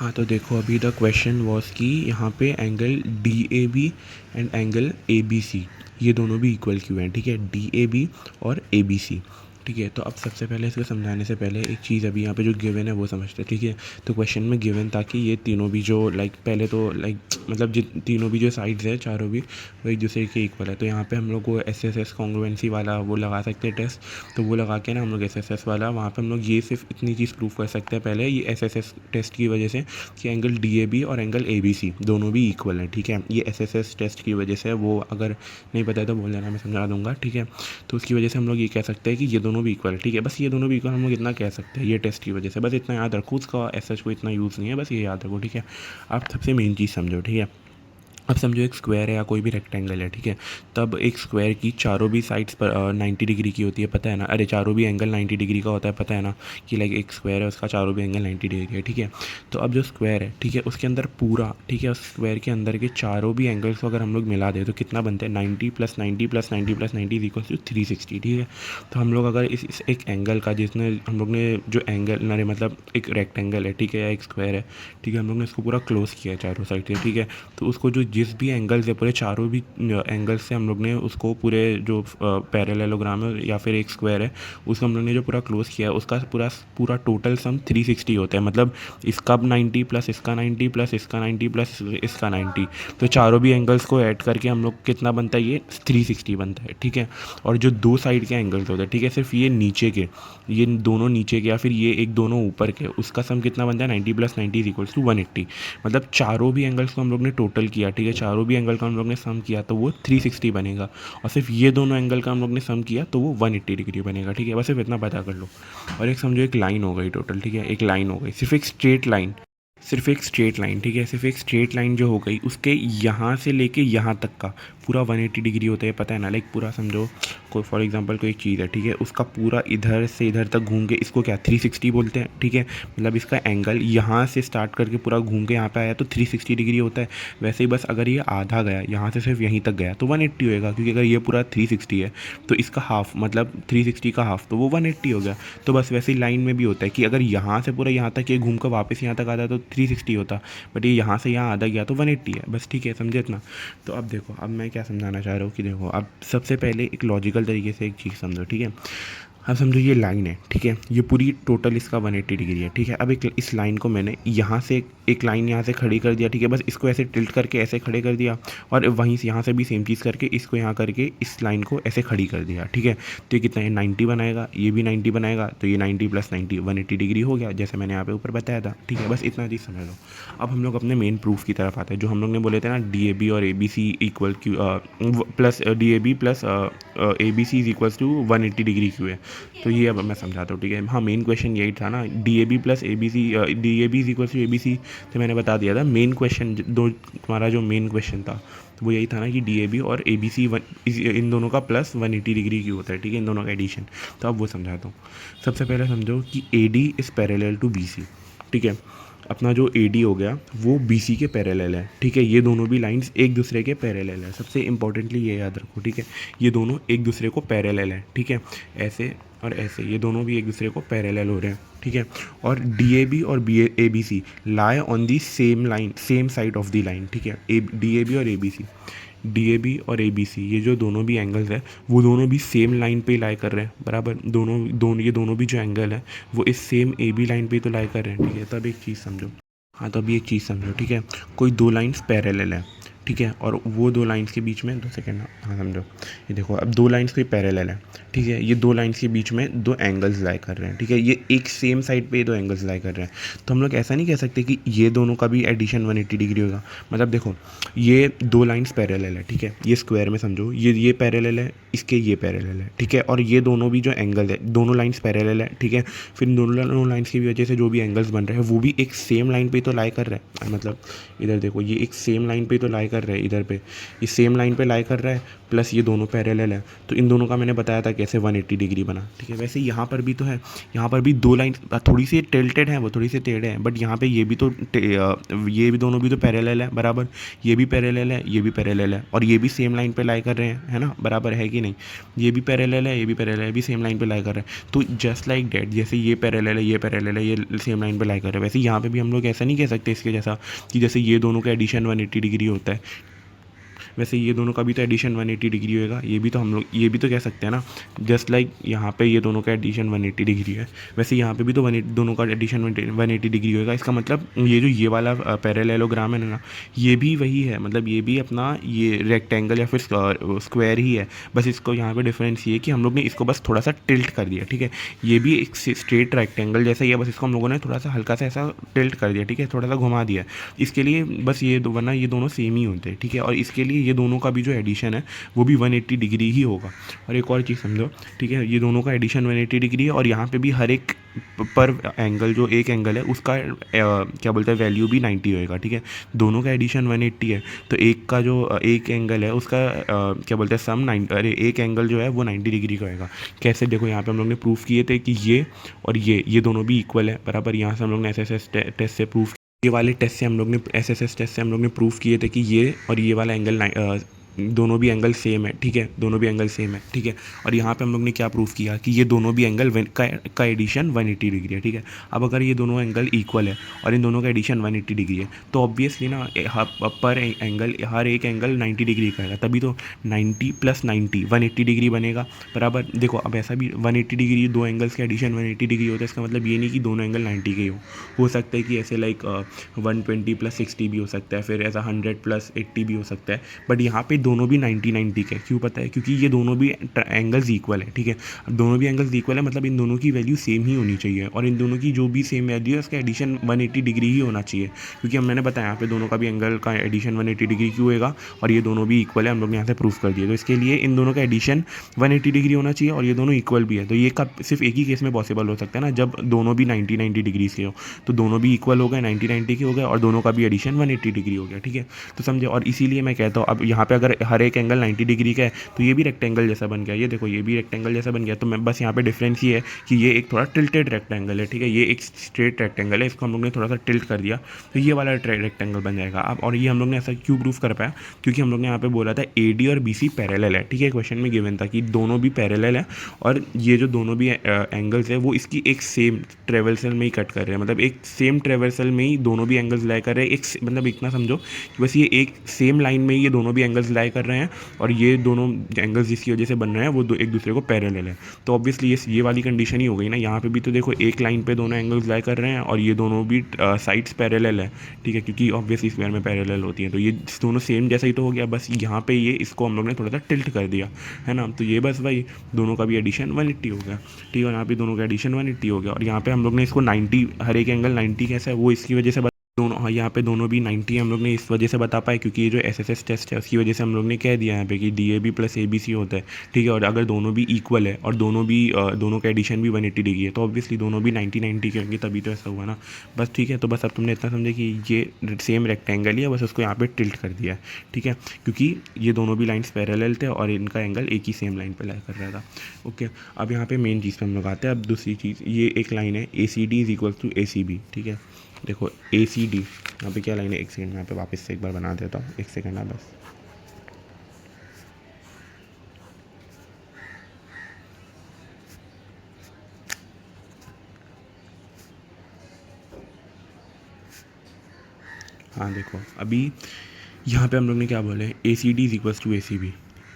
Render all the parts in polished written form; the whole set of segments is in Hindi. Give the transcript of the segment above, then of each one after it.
हाँ, तो देखो अभी द क्वेश्चन वाज कि यहाँ पे angle D A B and angle A B C ये दोनों भी इक्वल क्यों हैं, ठीक है, डी ए बी और ए बी सी। ठीक है, तो अब सबसे पहले इसको समझाने से पहले एक चीज़ अभी यहाँ पे जो गिवन है वो समझते हैं। ठीक है, तो क्वेश्चन में गिवन था कि ये तीनों भी जो पहले तो मतलब जिन तीनों भी जो साइड्स है चारों भी वो एक दूसरे के इक्वल है। तो यहाँ पे हम लोग को एस एस एस कॉन्ग्रुएंसी वाला वो लगा सकते हैं टेस्ट। तो वो लगा के ना हम लोग एस एस एस वाला वहाँ पे हम लोग ये सिर्फ इतनी चीज़ प्रूव कर सकते हैं पहले ये एस एस एस टेस्ट की वजह से कि एंगल डी ए बी और एंगल ए बी सी दोनों भी इक्वल हैं। ठीक है, ये एस एस एस टेस्ट की वजह से, वो अगर नहीं पता है तो बोल देना, मैं समझा दूंगा। ठीक है, तो उसकी वजह से हम लोग ये कह सकते हैं कि ये दोनों भी इक्वल है। ठीक है, बस ये दोनों भी इक्वल हम लोग इतना कह सकते हैं ये टेस्ट की वजह से, बस इतना याद रखो। उसका एस एच को इतना यूज़ नहीं है, बस ये याद रखो। ठीक है, आप सबसे मेन चीज़ समझो। ठीक है, अब समझो एक स्क्वायर है या कोई भी रेक्टेंगल है। ठीक है, तब एक स्क्वायर की चारों भी साइड्स पर 90 डिग्री की होती है, पता है ना। अरे चारों भी एंगल 90 डिग्री का होता है, पता है ना, कि एक स्क्वायर है उसका चारों भी एंगल 90 डिग्री है। ठीक है, तो अब जो स्क्वायर है, ठीक है, उसके अंदर पूरा, ठीक है, उस स्क्वायर के अंदर के चारों भी एंगल्स को अगर हम लोग मिला दें तो कितना बनता है, 90 + 90 + 90 + 90 इज इक्वल टू 360। ठीक है, तो हम लोग अगर इस एक एंगल का, जिसने हम लोग ने जो एंगल ना मतलब एक रेक्टेंगल है, ठीक है, या एक स्क्वायर है, ठीक है, हम लोग ने इसको पूरा क्लोज किया है चारों साइड से। ठीक है, तो उसको जो जिस भी एंगल से, पूरे चारों भी एंगल से हम लोग ने उसको पूरे जो पैरेललोग्राम है या फिर एक स्क्वायर है उसको हम लोग ने जो पूरा क्लोज किया है उसका पूरा पूरा टोटल सम 360 होता है। मतलब इसका 90 प्लस इसका 90 प्लस इसका 90 प्लस इसका 90, तो चारों भी एंगल्स को ऐड करके हम लोग कितना बनता है, ये 360 बनता है। ठीक है, और जो दो साइड के एंगल्स होते हैं, ठीक है, सिर्फ ये नीचे के, ये दोनों नीचे के या फिर ये एक दोनों ऊपर के, उसका सम कितना बनता है, 90 + 90 इज इक्वल्स टू 180। मतलब चारों भी एंगल्स को हम लोग ने टोटल किया, ठीक है, चारों भी एंगल का हम लोग ने सम किया तो वो 360 बनेगा। और सिर्फ ये दोनों एंगल का हम लोग ने सम किया तो वो 180 डिग्री बनेगा। ठीक है, बस सिर्फ इतना पता कर लो। और एक समझो एक लाइन हो गई टोटल। ठीक है, एक लाइन हो गई, सिर्फ एक स्ट्रेट लाइन, सिर्फ एक स्ट्रेट लाइन। ठीक है, सिर्फ एक स्ट्रेट लाइन जो हो गई उसके यहाँ से लेके यहाँ तक का पूरा 180 डिग्री होता है, पता है ना। पूरा समझो कोई फॉर एग्जांपल कोई चीज़ है, ठीक है, उसका पूरा इधर से इधर तक घूम के इसको क्या 360 बोलते हैं। ठीक है, मतलब इसका एंगल यहाँ से स्टार्ट करके पूरा घूम के यहाँ पे आया तो 360 डिग्री होता है। वैसे ही बस अगर ये आधा गया यहाँ से सिर्फ यहीं तक गया तो 180 होएगा, क्योंकि अगर ये पूरा 360 है तो इसका हाफ मतलब 360 का हाफ तो वो 180 हो गया। तो बस वैसे ही लाइन में भी होता है कि अगर यहाँ से पूरा यहाँ तक ये घूम कर वापस यहाँ तक आता तो 360 होता, बट ये यहाँ से यहाँ आधा गया तो 180 है। बस ठीक है, समझे इतना। तो अब देखो, अब मैं क्या समझाना चाह रहा हूँ कि देखो, अब सबसे पहले एक लॉजिकल तरीके से एक चीज़ समझो। ठीक है, अब समझो ये लाइन है, ठीक है, ये पूरी टोटल इसका 180 डिग्री है। ठीक है, अब एक इस लाइन को मैंने यहाँ से एक लाइन यहाँ से खड़ी कर दिया। ठीक है, बस इसको ऐसे टिल्ट करके ऐसे खड़े कर दिया, और वहीं से यहाँ से भी सेम चीज़ करके इसको यहाँ करके इस लाइन को ऐसे खड़ी कर दिया। ठीक है, तो ये कितना है, 90 बनाएगा, ये भी 90 बनाएगा, तो ये 90 + 90 180 डिग्री हो गया, जैसे मैंने यहाँ पे ऊपर बताया था। ठीक है, बस इतना चीज़ समझ लो। अब हम लोग अपने मेन प्रूफ की तरफ आते हैं, जो हम लोग ने बोले थे ना, डी ए बी और A B C equal Q plus D A B plus A B C is equals to 180 degree क्यों है। तो ये अब मैं समझाता हूँ। ठीक है, हाँ, मेन क्वेश्चन यही था ना, D A B plus A B C, D A B is equals to A B C, तो मैंने बता दिया था। मेन क्वेश्चन दो तुम्हारा जो मेन क्वेश्चन था तो वो यही था ना कि डी ए बी और ए बी सी इन दोनों का प्लस 180 डिग्री क्यों होता है। ठीक है, इन दोनों का एडिशन। तो अब वो समझाता हूँ। सबसे पहले समझो कि A D is parallel to B C. ठीक है, अपना जो ए डी हो गया वो बी सी के पैरेलल है। ठीक है, ये दोनों भी लाइंस एक दूसरे के पैरेलल है, सबसे इंपॉर्टेंटली ये याद रखो। ठीक है, ये दोनों एक दूसरे को पैरेलल है। ठीक है, ऐसे और ऐसे ये दोनों भी एक दूसरे को पैरेलल हो रहे हैं। ठीक है, और डी ए बी और A B C lie on the same line, same side of the line. ठीक है, डी ए बी और A B C, D A B और ए बी सी, ये जो दोनों भी एंगल्स है वो दोनों भी सेम लाइन पे लाई कर रहे हैं, बराबर। ये दोनों भी जो एंगल है वो इस सेम ए बी लाइन पे तो लाई कर रहे हैं। ठीक है, तब एक चीज़ समझो। हाँ, तो अभी एक चीज़ समझो। ठीक है, कोई दो लाइंस पैरेलल है, ठीक है, और वो दो लाइंस के बीच में, 2 सेकेंड, हाँ समझो, ये देखो, अब दो लाइंस कोई पैरेलल है। ठीक है, ये दो लाइंस के बीच में दो एंगल्स लाई कर रहे हैं। ठीक है, ये एक सेम साइड पे दो एंगल्स लाई कर रहे हैं, तो हम लोग ऐसा नहीं कह सकते कि ये दोनों का भी एडिशन 180 डिग्री होगा। मतलब देखो, ये दो लाइंस पैरेलल है, ठीक है, ये स्क्वायर में समझो, ये पैरेलल है, इसके ये पैरेलल है। ठीक है, और ये दोनों भी जो एंगल है, दोनों लाइंस पैरेलल है। ठीक है, फिर दोनों लाइंस की वजह से जो भी एंगल्स बन रहे हैं वो भी एक सेम लाइन पे तो लाई कर रहे हैं। मतलब इधर देखो, ये एक सेम लाइन पे तो लाई कर रहा है इधर पे, ये सेम लाइन पे लाई कर रहा है, प्लस ये दोनों पैरेलल है, तो इन दोनों का मैंने बताया था कैसे 180 डिग्री बना, ठीक है। वैसे यहाँ पर भी तो है, यहाँ पर भी दो लाइन थोड़ी सी टिल्टेड है, वो थोड़ी सी टेढ़े हैं, बट यहाँ पे ये भी तो ये भी दोनों भी तो पैरेलल है बराबर, ये भी पैरेलल है, ये भी पैरेलल है, और ये भी सेम लाइन पे लाई कर रहे हैं, है ना, बराबर है कि नहीं, ये भी पैरेलल है, ये भी पैरेलल है, ये भी सेम लाइन पे लाई कर रहे हैं। तो जस्ट लाइक डेट, जैसे ये पैरेलल है, ये पैरेलल है, ये सेम लाइन पे लाई कर रहे हैं, वैसे यहाँ पे भी हम लोग ऐसा नहीं कह सकते इसके जैसा कि जैसे ये दोनों का एडिशन 180 डिग्री होता है, वैसे ये दोनों का भी तो एडिशन 180 डिग्री होएगा, ये भी तो हम लोग ये भी तो कह सकते हैं ना, जस्ट लाइक यहाँ पे ये दोनों का एडिशन 180 डिग्री है, वैसे यहाँ पे भी तो दोनों का एडिशन 180 डिग्री होएगा। इसका मतलब ये जो ये वाला पैरेललोग्राम है ना, ये भी वही है, मतलब ये भी अपना ये रेक्टेंगल या फिर स्क्वायर ही है, बस इसको यहाँ पे डिफरेंस ये है कि हम लोग ने इसको बस थोड़ा सा टिल्ट कर दिया, ठीक है। ये भी एक स्ट्रेट रेक्टेंगल जैसा ही है, बस इसको हम लोगों ने थोड़ा सा हल्का सा ऐसा टिल्ट कर दिया, ठीक है, थोड़ा सा घुमा दिया इसके लिए, बस ये वरना ये दोनों सेम ही होते हैं, ठीक है। और इसके लिए ये दोनों का भी जो एडिशन है वो भी 180 डिग्री ही होगा। और एक और चीज़ समझो, ठीक है, ये दोनों का एडिशन 180 डिग्री है, और यहाँ पे भी हर एक पर एंगल जो एक एंगल है उसका क्या बोलते हैं वैल्यू भी 90 होएगा, ठीक है। दोनों का एडिशन 180 है, तो एक का जो एक एंगल है उसका क्या बोलते हैं सम 9, अरे एक एंगल जो है वो 90 डिग्री का होएगा। कैसे, देखो यहाँ पे हम लोग ने प्रूफ किए थे कि ये और ये दोनों भी इक्वल है बराबर, यहाँ से हम लोग ने एसएसएस टेस्ट से प्रूफ, ये वाले टेस्ट से हम लोग ने एसएसएस टेस्ट से हम लोग ने प्रूफ किए थे कि ये और ये वाला एंगल दोनों भी एंगल सेम है, ठीक है, दोनों भी एंगल सेम है, ठीक है। और यहाँ पे हम लोग ने क्या प्रूफ किया कि ये दोनों भी एंगल का एडिशन 180 डिग्री है, ठीक है। अब अगर ये दोनों एंगल इक्वल है और इन दोनों का एडिशन 180 डिग्री है, तो ऑब्वियसली ना पर एंगल हर एक एंगल 90 डिग्री का है, तभी तो 90 + 90 180 डिग्री बनेगा बराबर। देखो अब ऐसा भी 180 डिग्री, दो एंगल्स का एडिशन 180 डिग्री होता है, इसका मतलब ये नहीं कि दोनों एंगल 90 के ही हो सकता है कि ऐसे लाइक 120 + 60 भी हो सकता है, फिर ऐसा 100 + 80 भी हो सकता है, बट यहाँ पे दोनों भी 90 के। क्यों पता है, क्योंकि ये दोनों भी एंगल्स इक्वल है, ठीक है। अब दोनों भी एंगल्स इक्वल है मतलब इन दोनों की वैल्यू सेम ही होनी चाहिए, और इन दोनों की जो भी सेम वैल्यू है उसका एडिशन 180 डिग्री ही होना चाहिए, क्योंकि हम मैंने बताया यहाँ पे दोनों का भी एंगल का एडिशन 180 डिग्री क्यों होएगा, और ये दोनों भी इक्वल है, हम लोग ने यहाँ से प्रूफ कर दिया। तो इसके लिए इन दोनों का एडिशन 180 डिग्री होना चाहिए और ये दोनों इक्वल भी है। तो ये कब सिर्फ एक ही केस में पॉसिबल हो सकता है ना, जब दोनों भी 90 डिग्री के हो, तो दोनों भी इक्वल हो गए, 90 के हो गए, और दोनों का भी एडिशन 180 डिग्री हो गया, ठीक है। तो समझे, और इसीलिए मैं कहता हूँ अब यहाँ पे अगर हर एक एंगल 90 डिग्री का है तो ये भी रेक्टेंगल जैसा बन गया, ये देखो ये भी रेक्टेंगल जैसा बन गया। तो मैं बस यहाँ पे डिफरेंस ये है कि ये एक थोड़ा टिल्टेड रेक्टेंगल है, ठीक है, ये एक स्ट्रेट रेक्टेंगल है, इसको हम लोग ने थोड़ा सा टिल्ट कर दिया तो ये वाला रेक्टेंगल बन जाएगा। अब और ये हम लोग ने ऐसा क्यों प्रूफ कर पाया, क्योंकि हम लोग ने यहाँ पे बोला था AD और BC पैरेलल है, ठीक है, क्वेश्चन में गिवन था कि दोनों भी पैरेलल है, और ये जो दोनों भी एंगल्स है वो इसकी एक सेम ट्रेवर्सल में ही कट कर रहे हैं, मतलब एक सेम ट्रेवर्सल में ही दोनों भी एंगल्स लाई कर रहे हैं, एक मतलब इतना समझो कि बस ये एक सेम लाइन में ही ये दोनों भी एंगल्स लाई कर रहे हैं, और ये दोनों एंगल्स जिसकी वजह से बन रहे हैं वो एक दूसरे को पैरेलल है। तो ऑब्वियसली ये वाली कंडीशन ही हो गई ना, यहाँ पे भी तो देखो एक लाइन पे दोनों एंगल्स लाई कर रहे हैं और ये दोनों भी साइड्स पैरेलल है, ठीक है, क्योंकि ऑब्वियसली स्क्वायर में पैरेलल होती है, तो ये दोनों सेम जैसा ही तो हो गया, बस यहाँ पे ये इसको हम लोग ने थोड़ा सा टिल्ट कर दिया, है ना। तो ये बस भाई दोनों का भी एडिशन 180 हो गया, ठीक है, यहाँ पे दोनों का एडिशन 180 हो गया, और यहाँ पे हम लोग ने इसको 90 हर एक एंगल 90 कैसा है वो इसकी वजह से दोनों, हाँ यहाँ पे दोनों भी 90 हम लोग ने इस वजह से बता पाए क्योंकि ये जो एसएसएस टेस्ट है उसकी वजह से हम लोग ने कह दिया यहाँ पे कि DAB + ABC होता है, ठीक है। और अगर दोनों भी इक्वल है और दोनों का एडिशन भी 180 डिग्री है तो ऑब्वियसली दोनों भी 90 के होंगे, तभी तो ऐसा हुआ ना, बस, ठीक है। तो बस अब तुमने इतना समझे कि ये सेम रेक्टेंगल ही है, बस उसको यहाँ पे टिल्ट कर दिया है, ठीक है, क्योंकि ये दोनों भी लाइन्स पैरेलल थे और इनका एंगल एक ही सेम लाइन पर लाई कर रहा था। ओके, अब यहाँ पे मेन चीज़ पे हम लोग आते हैं। अब दूसरी चीज़, ये एक लाइन है ACD = ACB, ठीक है। देखो ACD यहाँ पे क्या लाइन है, एक सेकंड यहाँ पे वापस से एक बार बना देता हूँ, एक सेकंड है बस। हाँ देखो अभी यहाँ पे हम लोग ने क्या बोले, ACD = ACB,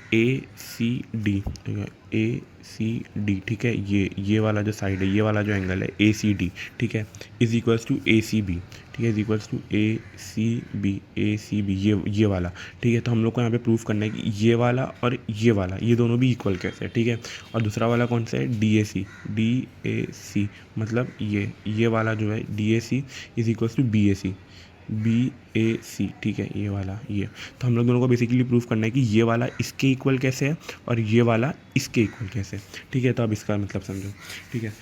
ACD, ठीक है, ACD, ठीक है, ये वाला जो साइड है, ये वाला जो एंगल है ACD, ठीक है, = ACB, ठीक है, ACB, ये वाला, ठीक है। तो हम लोग को यहाँ पे प्रूफ करना है कि ये वाला और ये वाला ये दोनों भी इक्वल कैसे है, ठीक है। और दूसरा वाला कौन सा है, DAC, मतलब ये वाला जो है DAC = BAC, ठीक है, ये वाला ये। तो हम लोग दोनों को बेसिकली प्रूफ करना है कि ये वाला इसके इक्वल कैसे है और ये वाला इसके इक्वल कैसे है, ठीक है। तो अब इसका मतलब समझो, ठीक है।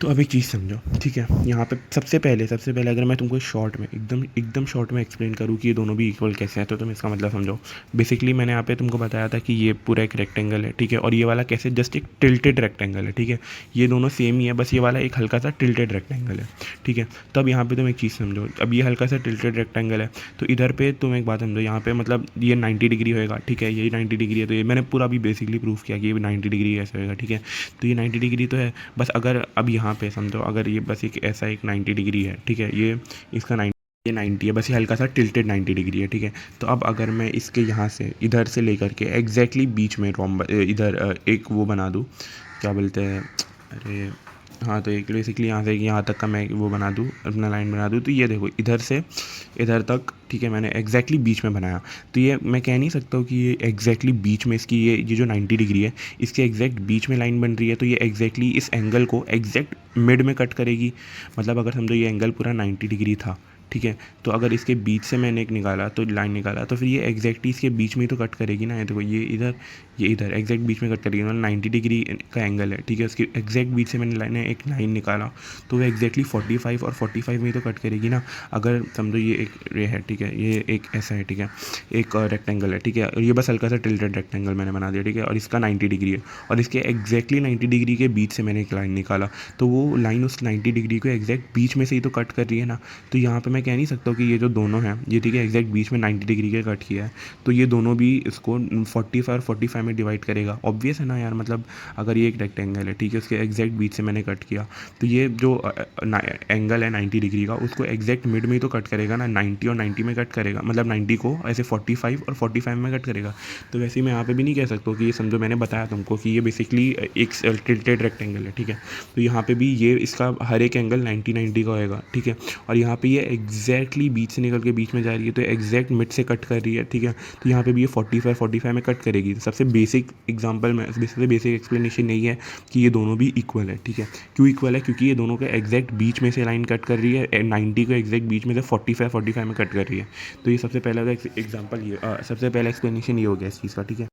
तो अब एक चीज़ समझो, ठीक है। यहाँ पे सबसे पहले अगर मैं तुमको शॉर्ट में एकदम एकदम शॉर्ट में एक्सप्लेन करूँ कि ये दोनों भी इक्वल कैसे हैं, तो तुम इसका मतलब समझो। बेसिकली मैंने यहाँ पे तुमको बताया था कि ये पूरा एक रेक्टेंगल है, ठीक है, और ये वाला कैसे जस्ट एक टिल्टेड रेक्टेंगल है, ठीक है। ये दोनों सेम ही है, बस ये वाला एक हल्का सा टिल्टेड रेक्टेंगल है, ठीक है। तो अब यहाँ पे तुम एक चीज़ समझो, अब ये हल्का सा टिल्टेड रेक्टेंगल है, तो इधर पे तुम एक बात समझो, यहाँ पे मतलब ये 90 डिग्री होएगा, ठीक है, यही 90 डिग्री है, तो ये मैंने पूरा भी बेसिकली प्रूफ किया कि ये 90 डिग्री ऐसे होएगा, ठीक है। तो ये 90 डिग्री तो है, बस अगर अब यहाँ पे समझो, अगर ये बस एक ऐसा एक 90 डिग्री है, ठीक है, ये इसका 90, ये 90 है, बस ये हल्का सा टिल्टेड 90 डिग्री है, ठीक है। तो अब अगर मैं इसके यहाँ से इधर से लेकर के एग्जैक्टली बीच में इधर एक वो बना दूँ, क्या बोलते हैं, अरे हाँ, तो एक बेसिकली यहाँ से यहाँ तक का मैं वो बना दूँ, अपना लाइन बना दूँ, तो ये देखो इधर से इधर तक, ठीक है, मैंने एग्जैक्टली बीच में बनाया। तो ये मैं कह नहीं सकता हूँ कि ये एग्जैक्टली बीच में इसकी ये जो 90 डिग्री है, इसके एग्जैक्ट बीच में लाइन बन रही है, तो ये एग्जैक्टली इस एंगल को एग्जैक्ट मिड में कट करेगी। मतलब अगर समझो ये एंगल पूरा 90 डिग्री था, ठीक है, तो अगर इसके बीच से मैंने एक निकाला, तो लाइन निकाला, तो फिर ये एग्जैक्टली इसके बीच में ही तो कट करेगी ना। ये देखो ये इधर एग्जैक्ट बीच में कट करेगी, मतलब 90 डिग्री का एंगल है, ठीक है, उसके एग्जैक्ट बीच से मैंने एक लाइन निकाला, तो वो एग्जैक्टली 45 और 45 में ही तो कट करेगी ना। अगर समझो ये है, ठीक है, ये एक ऐसा है, ठीक है, एक रेक्टेंगल है, ठीक है, और ये बस हल्का सा टिल्टेड रेक्टेंगल मैंने बना दिया, ठीक है, और इसका 90 डिग्री है, और इसके एग्जैक्टली 90 डिग्री के बीच से मैंने एक लाइन निकाला, तो वो लाइन उस 90 डिग्री को एग्जैक्ट बीच में से ही तो कट कर रही है ना। तो यहाँ पे मैं कह नहीं सकता कि ये जो दोनों हैं, ये ठीक है एग्जैक्ट बीच में 90 डिग्री के कट किया है, तो ये दोनों भी इसको 45 और 45 में डिवाइड करेगा। ऑब्वियस है ना यार, मतलब अगर ये एक रेक्टेंगल है, ठीक है, उसके एग्जैक्ट बीच से मैंने कट किया, तो ये जो एंगल है 90 डिग्री का, उसको एग्जैक्ट मिड में ही तो कट करेगा ना, 90 और 90 में कट करेगा, मतलब 90 को ऐसे 45 और 45 में कट करेगा। तो वैसे ही मैं यहाँ पे भी नहीं कह सकता कि ये समझो, मैंने बताया तुमको कि ये बेसिकली एक टिल्टेड रेक्टेंगल है, ठीक है, तो यहाँ पे भी ये इसका हर एक एंगल 90 का होएगा, ठीक है, और यहाँ पे ये एग्जैक्टली बीच से निकल के बीच में जा रही है, तो एग्जैक्ट मिड से कट कर रही है, ठीक है। तो यहाँ पे भी ये 45 में कट करेगी। सबसे बेसिक एग्जांपल में सबसे बेसिक एक्सप्लेनेशन यही है कि ये दोनों भी इक्वल है, ठीक है। क्यों इक्वल है? क्योंकि ये दोनों के एग्जैक्ट बीच में से लाइन कट कर रही है, 90 को एग्जैक्ट बीच में से 45 में कट कर रही है। तो ये सबसे पहला एग्जाम्पल, ये सबसे पहला एक्सप्लेनेशन ये हो गया इस चीज़ का, ठीक है।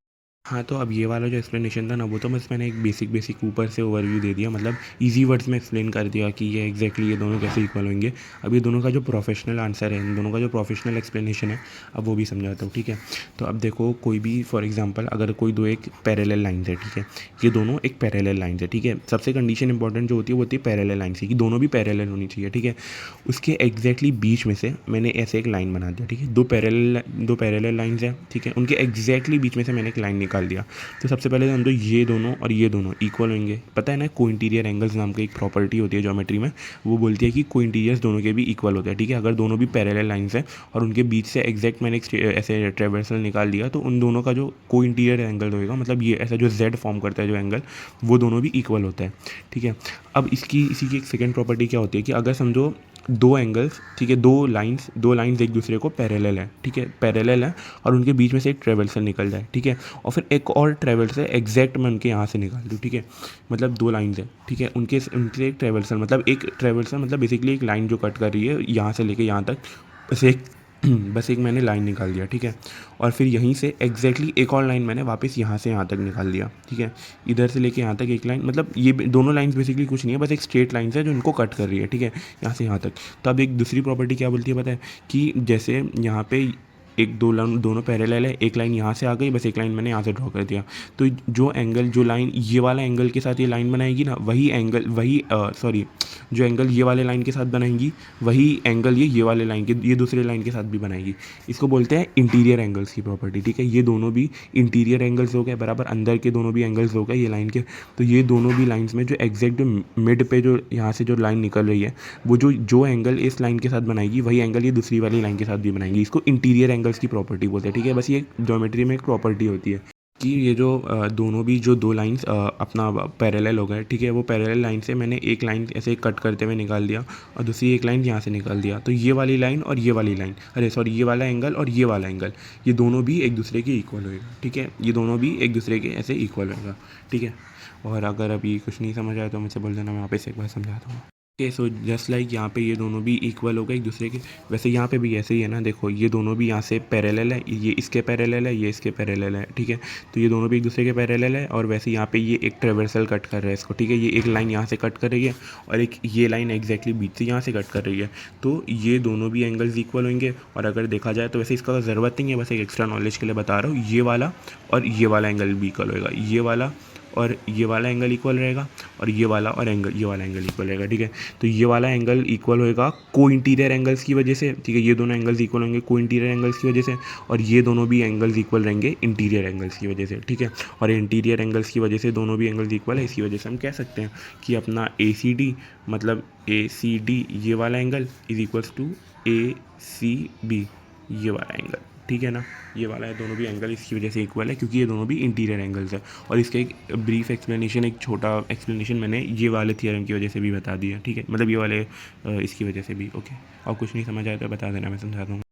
हाँ, तो अब ये वाला जो एक्सप्लेनेशन था ना, वो तो बस मैंने एक बेसिक ऊपर से ओवरव्यू दे दिया, मतलब इजी वर्ड्स में एक्सप्लेन कर दिया कि ये एग्जैक्टली ये दोनों कैसे इक्वल होंगे। अब ये दोनों का जो प्रोफेशनल आंसर है, इन दोनों का जो प्रोफेशनल एक्सप्लेनेशन है, अब वो भी समझाता हूँ, ठीक है। तो अब देखो, कोई भी फॉर एग्जांपल अगर कोई दो एक पैरेलल लाइन्स है, ठीक है, ये दोनों एक पैरेलल लाइन्स है, ठीक है। सबसे कंडीशन इंपॉर्टेंट जो होती है वो होती है पैरेलल लाइन्स की, कि दोनों भी पैरेलल होनी चाहिए, ठीक है। उसके एग्जैक्टली बीच में से मैंने ऐसे एक लाइन बना दिया, ठीक है, दो पैरेलल लाइन्स हैं, ठीक है, उनके एग्जैक्टली बीच में से मैंने एक लाइन निकाल दिया। तो सबसे पहले समझो ये दोनों और ये दोनों इक्वल होंगे। पता है ना, को इंटीरियर एंगल्स नाम की एक प्रॉपर्टी होती है ज्योमेट्री में, वो बोलती है कि को इंटीरियर्स दोनों के भी इक्वल होते हैं, ठीक है। अगर दोनों भी पैरेलल लाइंस हैं और उनके बीच से एग्जैक्ट मैंने ऐसे ट्रेवर्सल निकाल दिया, तो उन दोनों का जो को इंटीरियर एंगल होएगा, मतलब ये ऐसा जो जेड फॉर्म करता है जो एंगल, वो दोनों भी इक्वल होता है, ठीक है। अब इसी की एक सेकेंड प्रॉपर्टी क्या होती है कि अगर समझो दो एंगल्स, ठीक है, दो लाइंस एक दूसरे को पैरेलल है, ठीक है, पैरेलल है, और उनके बीच में से एक ट्रेवर्सल निकल जाए, ठीक है, और फिर एक और ट्रेवर्सल एग्जैक्ट मैं उनके यहाँ से निकाल दूँ, ठीक है, मतलब दो लाइंस है, ठीक है, उनके एक ट्रेवर्सल, मतलब एक ट्रेवर्सल मतलब बेसिकली एक लाइन जो कट कर रही है यहाँ से लेके यहाँ तक, बस एक मैंने लाइन निकाल दिया, ठीक है, और फिर यहीं से एग्जैक्टली एक और लाइन मैंने वापस यहाँ से यहाँ तक निकाल दिया, ठीक है, इधर से लेके यहाँ तक एक लाइन, मतलब ये दोनों लाइंस बेसिकली कुछ नहीं है, बस एक स्ट्रेट लाइन्स है जो इनको कट कर रही है, ठीक है, यहाँ से यहाँ तक। तो अब एक दूसरी प्रॉपर्टी क्या बोलती है पता है, कि जैसे यहाँ पे एक दोनों पैरेलल है, एक लाइन यहाँ से आ गई, बस एक लाइन मैंने यहाँ से ड्रॉ कर दिया, तो जो लाइन ये वाला एंगल के साथ ये लाइन बनाएगी ना, जो एंगल ये वाले लाइन के साथ बनाएंगी, वही एंगल ये वाले लाइन के, ये दूसरे लाइन के साथ भी बनाएगी। इसको बोलते हैं इंटीरियर एंगल्स की प्रॉपर्टी, ठीक है। ये दोनों भी इंटीरियर एंगल्स हो गए, बराबर अंदर के दोनों भी एंगल्स हो गए ये लाइन के। तो ये दोनों भी लाइंस में जो एग्जैक्ट जो मिड पे जो यहाँ से जो लाइन निकल रही है, वो जो एंगल इस लाइन के साथ बनाएगी, वही एंगल ये दूसरी वाली लाइन के साथ भी बनाएंगी। इसको इंटीरियर एंगल्स की प्रॉपर्टी बोलते हैं, ठीक है। बस ये ज्योमेट्री में एक प्रॉपर्टी होती है कि ये दोनों भी जो दो लाइंस अपना पैरेलल हो गए, ठीक है, वो पैरेलल लाइन से मैंने एक लाइन ऐसे कट करते हुए निकाल दिया और दूसरी एक लाइन यहाँ से निकाल दिया, तो ये वाली लाइन और ये वाली लाइन, ये वाला एंगल और ये वाला एंगल, ये दोनों भी एक दूसरे के इक्वल होएगा, ठीक है, ये दोनों भी एक दूसरे के ऐसे इक्वल होएगा, ठीक है। और अगर अभी कुछ नहीं समझ आया तो मुझसे बोल देना, मैं वापस एक बार समझाता हूँ। ओके, सो जस्ट लाइक यहाँ पे ये दोनों भी इक्वल हो गए एक दूसरे के। वैसे यहाँ पे भी ऐसे ही है ना, देखो ये दोनों भी यहाँ से पैरेलल है, ये इसके पैरेलल है, ये इसके पैरेलल है, ठीक है। तो ये दोनों भी एक दूसरे के पैरेलल है, और वैसे यहाँ पे ये एक ट्रेवर्सल कट कर रहा है इसको, ठीक है। ये एक लाइन यहाँ से कट कर रही है और एक ये लाइन एग्जैक्टली बीच से यहाँ से कट कर रही है। तो ये दोनों भी एंगल्स इक्वल होंगे। और अगर देखा जाए तो वैसे इसका ज़रूरत नहीं है, बस एक एक्स्ट्रा नॉलेज के लिए बता रहा हूँ, ये वाला और ये वाला एंगल भी इक्वल होएगा, ये वाला और ये वाला एंगल इक्वल रहेगा, और ये वाला और एंगल ये वाला एंगल इक्वल रहेगा, ठीक है। तो ये वाला एंगल इक्वल होएगा को इंटीरियर एंगल्स की वजह से, ठीक है। ये दोनों एंगल्स इक्वल होंगे को इंटीरियर एंगल्स की वजह से, और ये दोनों भी एंगल्स इक्वल रहेंगे इंटीरियर एंगल्स की वजह से, ठीक है। और इंटीरियर एंगल्स की वजह से दोनों भी एंगल्स इक्वल है, इसी वजह से हम कह सकते हैं कि अपना ए सी डी मतलब ए सी डी ये वाला angle is equals to A C B ये वाला एंगल, ठीक है ना। ये वाला है, दोनों भी एंगल इसकी वजह से इक्वल है क्योंकि ये दोनों भी इंटीरियर एंगल्स है। और इसका एक ब्रीफ एक्सप्लेनेशन, एक छोटा एक्सप्लेनेशन मैंने ये वाले थियरम की वजह से भी बता दिया, ठीक है। मतलब ये वाले इसकी वजह से भी, ओके। और कुछ नहीं समझ आया तो बता देना, मैं समझा दूँगा।